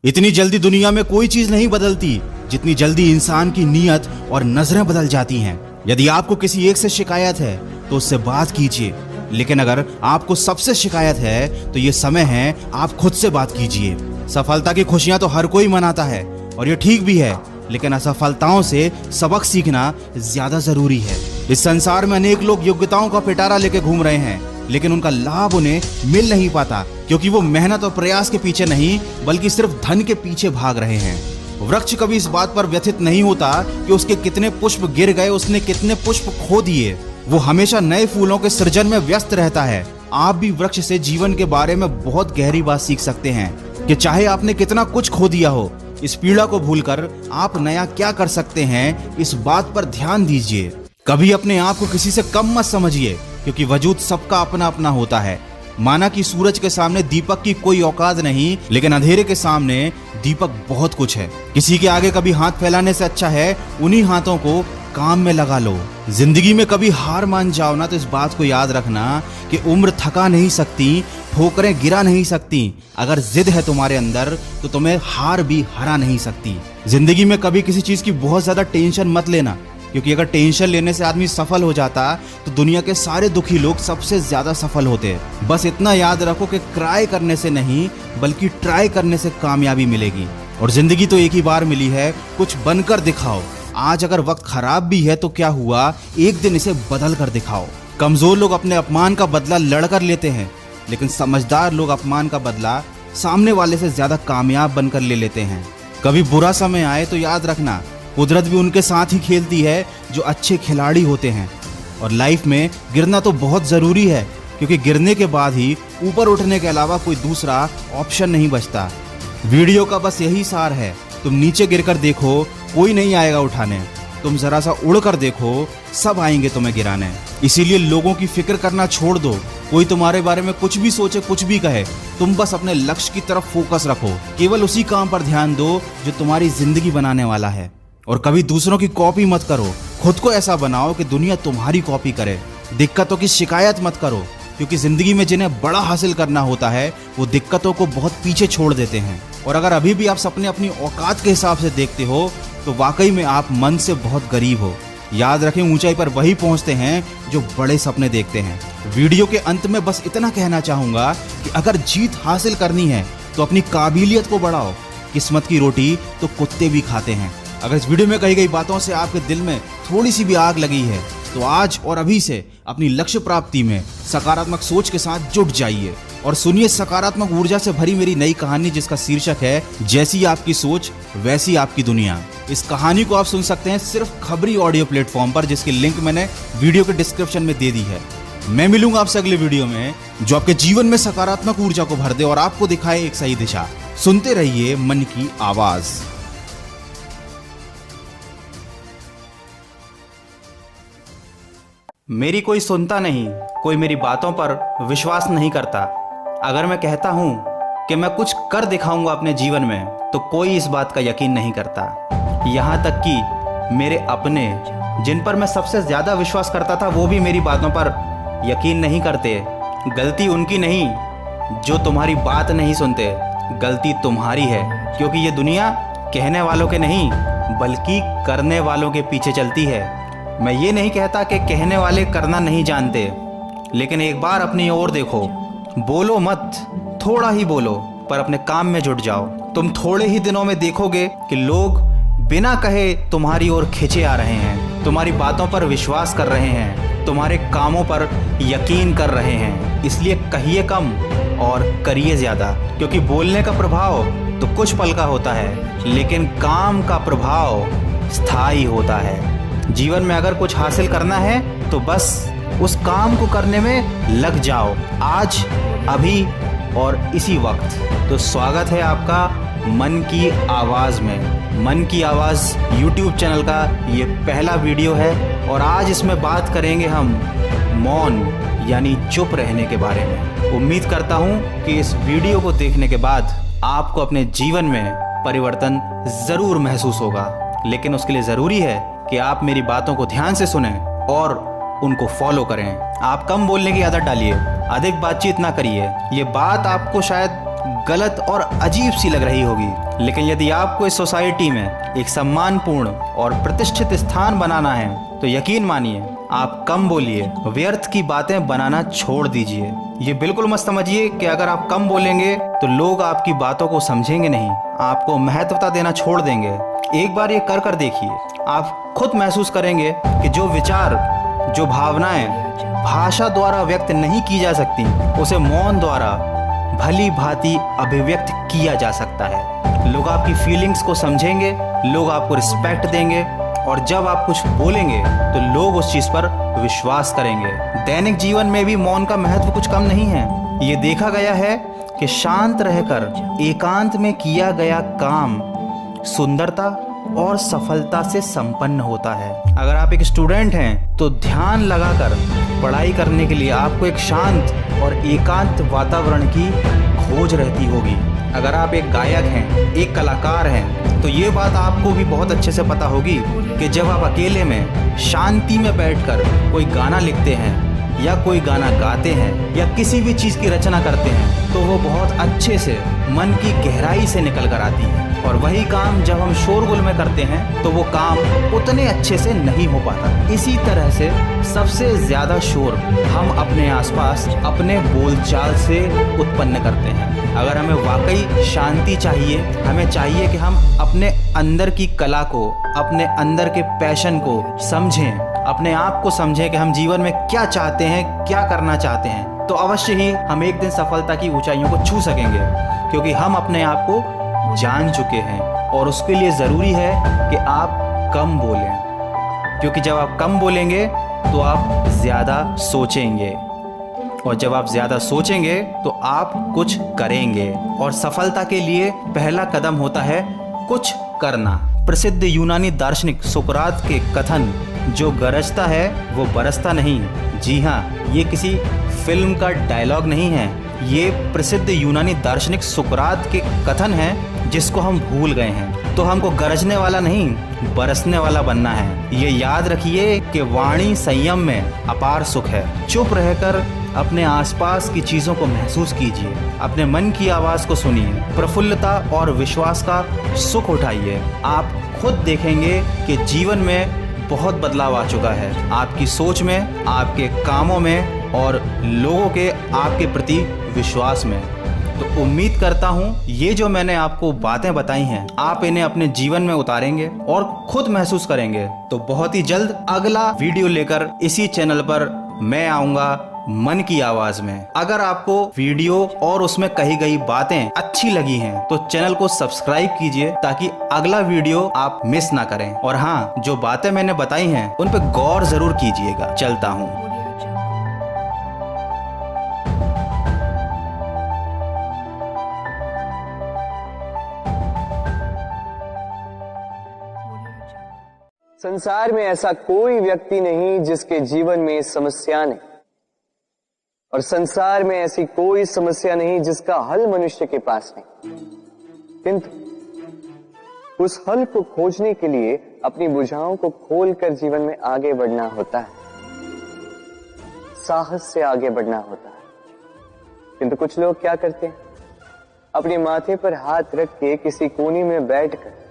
इतनी जल्दी दुनिया में कोई चीज नहीं बदलती जितनी जल्दी इंसान की नीयत और नजरें बदल जाती हैं। यदि आपको किसी एक से शिकायत है तो उससे बात कीजिए, लेकिन अगर आपको सबसे शिकायत है तो ये समय है आप खुद से बात कीजिए। सफलता की खुशियां तो हर कोई मनाता है और ये ठीक भी है, लेकिन असफलताओं से सबक सीखना ज्यादा जरूरी है। इस संसार में अनेक लोग योग्यताओं का पिटारा लेके घूम रहे हैं, लेकिन उनका लाभ उन्हें मिल नहीं पाता क्योंकि वो मेहनत और प्रयास के पीछे नहीं बल्कि सिर्फ धन के पीछे भाग रहे हैं। वृक्ष कभी इस बात पर व्यथित नहीं होता कि उसके कितने पुष्प गिर गए, उसने कितने पुष्प खो दिए। वो हमेशा नए फूलों के सृजन में व्यस्त रहता है। आप भी वृक्ष से जीवन के बारे में बहुत गहरी बात सीख सकते हैं कि चाहे आपने कितना कुछ खो दिया हो, इस पीड़ा को भूलकर आप नया क्या कर सकते हैं, इस बात पर ध्यान दीजिए। कभी अपने आप को किसी से कम मत समझिए क्योंकि वजूद सबका अपना अपना होता है। माना कि सूरज के सामने दीपक की कोई औकात नहीं, लेकिन अंधेरे के सामने दीपक बहुत कुछ है। किसी के आगे कभी हाथ फैलाने से अच्छा है उन्हीं हाथों को काम में लगा लो। जिंदगी में कभी हार मान जाओ ना तो इस बात को याद रखना कि उम्र थका नहीं सकती, ठोकरें गिरा नहीं सकती। अगर जिद है तुम्हारे अंदर तो तुम्हें हार भी हरा नहीं सकती। जिंदगी में कभी किसी चीज की बहुत ज्यादा टेंशन मत लेना, क्योंकि अगर टेंशन लेने से आदमी सफल हो जाता तो दुनिया के सारे दुखी लोग सबसे ज्यादा सफल होते। बस इतना याद रखो कि क्राई करने से नहीं बल्कि ट्राई करने से कामयाबी मिलेगी। और जिंदगी तो एक ही बार मिली है, कुछ बनकर दिखाओ। आज अगर वक्त खराब भी है तो क्या हुआ, एक दिन इसे बदल कर दिखाओ। कमजोर लोग अपने अपमान का बदला लड़कर लेते हैं, लेकिन समझदार लोग अपमान का बदला सामने वाले से ज्यादा कामयाब बनकर ले लेते हैं। कभी बुरा समय आए तो याद रखना कुदरत भी उनके साथ ही खेलती है जो अच्छे खिलाड़ी होते हैं। और लाइफ में गिरना तो बहुत जरूरी है, क्योंकि गिरने के बाद ही ऊपर उठने के अलावा कोई दूसरा ऑप्शन नहीं बचता। वीडियो का बस यही सार है, तुम नीचे गिरकर देखो, कोई नहीं आएगा उठाने। तुम जरा सा उड़ कर देखो, सब आएंगे तुम्हें गिराने। इसीलिए लोगों की फिक्र करना छोड़ दो। कोई तुम्हारे बारे में कुछ भी सोचे, कुछ भी कहे, तुम बस अपने लक्ष्य की तरफ फोकस रखो। केवल उसी काम पर ध्यान दो जो तुम्हारी जिंदगी बनाने वाला है। और कभी दूसरों की कॉपी मत करो, खुद को ऐसा बनाओ कि दुनिया तुम्हारी कॉपी करे। दिक्कतों की शिकायत मत करो, क्योंकि जिंदगी में जिन्हें बड़ा हासिल करना होता है वो दिक्कतों को बहुत पीछे छोड़ देते हैं। और अगर अभी भी आप सपने अपनी औकात के हिसाब से देखते हो तो वाकई में आप मन से बहुत गरीब हो। याद रखें, ऊंचाई पर वही पहुंचते हैं जो बड़े सपने देखते हैं। वीडियो के अंत में बस इतना कहना चाहूंगा कि अगर जीत हासिल करनी है तो अपनी काबिलियत को बढ़ाओ। किस्मत की रोटी तो कुत्ते भी खाते हैं। अगर इस वीडियो में कही गई बातों से आपके दिल में थोड़ी सी भी आग लगी है तो आज और अभी से अपनी लक्ष्य प्राप्ति में सकारात्मक सोच के साथ जुट जाइए और सुनिए सकारात्मक ऊर्जा से भरी मेरी नई कहानी, जिसका शीर्षक है जैसी आपकी सोच वैसी आपकी दुनिया। इस कहानी को आप सुन सकते हैं सिर्फ खबरी ऑडियो प्लेटफॉर्म पर, जिसकी लिंक मैंने वीडियो के डिस्क्रिप्शन में दे दी है। मैं मिलूंगा आपसे अगले वीडियो में जो आपके जीवन में सकारात्मक ऊर्जा को भर दे और आपको दिखाए एक सही दिशा। सुनते रहिए मन की आवाज। मेरी कोई सुनता नहीं, कोई मेरी बातों पर विश्वास नहीं करता। अगर मैं कहता हूँ कि मैं कुछ कर दिखाऊंगा अपने जीवन में तो कोई इस बात का यकीन नहीं करता। यहाँ तक कि मेरे अपने, जिन पर मैं सबसे ज़्यादा विश्वास करता था, वो भी मेरी बातों पर यकीन नहीं करते। गलती उनकी नहीं जो तुम्हारी बात नहीं सुनते, गलती तुम्हारी है, क्योंकि ये दुनिया कहने वालों के नहीं बल्कि करने वालों के पीछे चलती है। मैं ये नहीं कहता कि कहने वाले करना नहीं जानते, लेकिन एक बार अपनी ओर देखो। बोलो मत, थोड़ा ही बोलो, पर अपने काम में जुट जाओ। तुम थोड़े ही दिनों में देखोगे कि लोग बिना कहे तुम्हारी ओर खिंचे आ रहे हैं, तुम्हारी बातों पर विश्वास कर रहे हैं, तुम्हारे कामों पर यकीन कर रहे हैं। इसलिए कहिए कम और करिए ज़्यादा, क्योंकि बोलने का प्रभाव तो कुछ पल का होता है, लेकिन काम का प्रभाव स्थायी होता है। जीवन में अगर कुछ हासिल करना है तो बस उस काम को करने में लग जाओ, आज, अभी और इसी वक्त। तो स्वागत है आपका मन की आवाज़ में। मन की आवाज़ YouTube चैनल का ये पहला वीडियो है और आज इसमें बात करेंगे हम मौन यानी चुप रहने के बारे में। उम्मीद करता हूँ कि इस वीडियो को देखने के बाद आपको अपने जीवन में परिवर्तन ज़रूर महसूस होगा, लेकिन उसके लिए ज़रूरी है कि आप मेरी बातों को ध्यान से सुनें और उनको फॉलो करें। आप कम बोलने की आदत डालिए, अधिक बातचीत ना करिए। ये बात आपको शायद गलत और अजीब सी लग रही होगी, लेकिन यदि आपको इस सोसाइटी में एक सम्मानपूर्ण और प्रतिष्ठित स्थान बनाना है तो यकीन मानिए आप कम बोलिए, व्यर्थ की बातें बनाना छोड़ दीजिए। ये बिल्कुल मत समझिए कि अगर आप कम बोलेंगे तो लोग आपकी बातों को समझेंगे नहीं, आपको महत्वता देना छोड़ देंगे। एक बार ये कर देखिए, आप खुद महसूस करेंगे कि जो विचार, जो भावनाएं भाषा द्वारा व्यक्त नहीं की जा सकती, उसे मौन द्वारा भली भांति अभिव्यक्त किया जा सकता है। लोग आपकी फीलिंग्स को समझेंगे, लोग आपको रिस्पेक्ट देंगे, और जब आप कुछ बोलेंगे तो लोग उस चीज पर विश्वास करेंगे। दैनिक जीवन में भी मौन का महत्व कुछ कम नहीं है। ये देखा गया है कि शांत रहकर एकांत में किया गया काम सुंदरता और सफलता से संपन्न होता है। अगर आप एक स्टूडेंट हैं तो ध्यान लगाकर पढ़ाई करने के लिए आपको एक शांत और एकांत वातावरण की खोज रहती होगी। अगर आप एक गायक हैं, एक कलाकार हैं, तो ये बात आपको भी बहुत अच्छे से पता होगी कि जब आप अकेले में शांति में बैठकर कोई गाना लिखते हैं या कोई गाना गाते हैं या किसी भी चीज़ की रचना करते हैं तो वो बहुत अच्छे से मन की गहराई से निकल कर आती है। और वही काम जब हम शोरगुल में करते हैं तो वो काम उतने अच्छे से नहीं हो पाता। इसी तरह से सबसे ज़्यादा शोर हम अपने आसपास अपने बोलचाल से उत्पन्न करते हैं। अगर हमें वाकई शांति चाहिए, हमें चाहिए कि हम अपने अंदर की कला को, अपने अंदर के पैशन को समझें, अपने आप को समझें कि हम जीवन में क्या चाहते हैं, क्या करना चाहते हैं, तो अवश्य ही हम एक दिन सफलता की ऊंचाइयों को छू सकेंगे, क्योंकि हम अपने आप को जान चुके हैं। और उसके लिए ज़रूरी है कि आप कम बोलें, क्योंकि जब आप कम बोलेंगे तो आप ज़्यादा सोचेंगे, और जब आप ज़्यादा सोचेंगे तो आप कुछ करेंगे। और सफलता के लिए पहला कदम होता है कुछ करना। प्रसिद्ध यूनानी दार्शनिक सुकरात के कथन, जो गरजता है वो बरसता नहीं। जी हाँ, ये किसी फिल्म का डायलॉग नहीं है, ये प्रसिद्ध यूनानी दार्शनिक सुकरात के कथन हैं जिसको हम भूल गए हैं। तो हमको गरजने वाला नहीं, बरसने वाला बनना है। ये याद रखिए कि वाणी संयम में अपार सुख है। चुप रहकर अपने आसपास की चीज़ों को महसूस कीजिए, अपने मन की आवाज़ को सुनिए, प्रफुल्लता और विश्वास का सुख उठाइए। आप खुद देखेंगे कि जीवन में बहुत बदलाव आ चुका है, आपकी सोच में, आपके कामों में और लोगों के आपके प्रति विश्वास में। तो उम्मीद करता हूँ ये जो मैंने आपको बातें बताई हैं, आप इन्हें अपने जीवन में उतारेंगे और खुद महसूस करेंगे। तो बहुत ही जल्द अगला वीडियो लेकर इसी चैनल पर मैं आऊँगा, मन की आवाज में। अगर आपको वीडियो और उसमें कही गई बातें अच्छी लगी हैं तो चैनल को सब्सक्राइब कीजिए ताकि अगला वीडियो आप मिस ना करें। और हाँ, जो बातें मैंने बताई हैं उन पर गौर जरूर कीजिएगा। चलता हूँ। संसार में ऐसा कोई व्यक्ति नहीं जिसके जीवन में समस्या नहीं, और संसार में ऐसी कोई समस्या नहीं जिसका हल मनुष्य के पास नहीं। किंतु उस हल को खोजने के लिए अपनी बुझाओं को खोलकर जीवन में आगे बढ़ना होता है, साहस से आगे बढ़ना होता है। किंतु कुछ लोग क्या करते हैं, अपने माथे पर हाथ रख के किसी कोने में बैठकर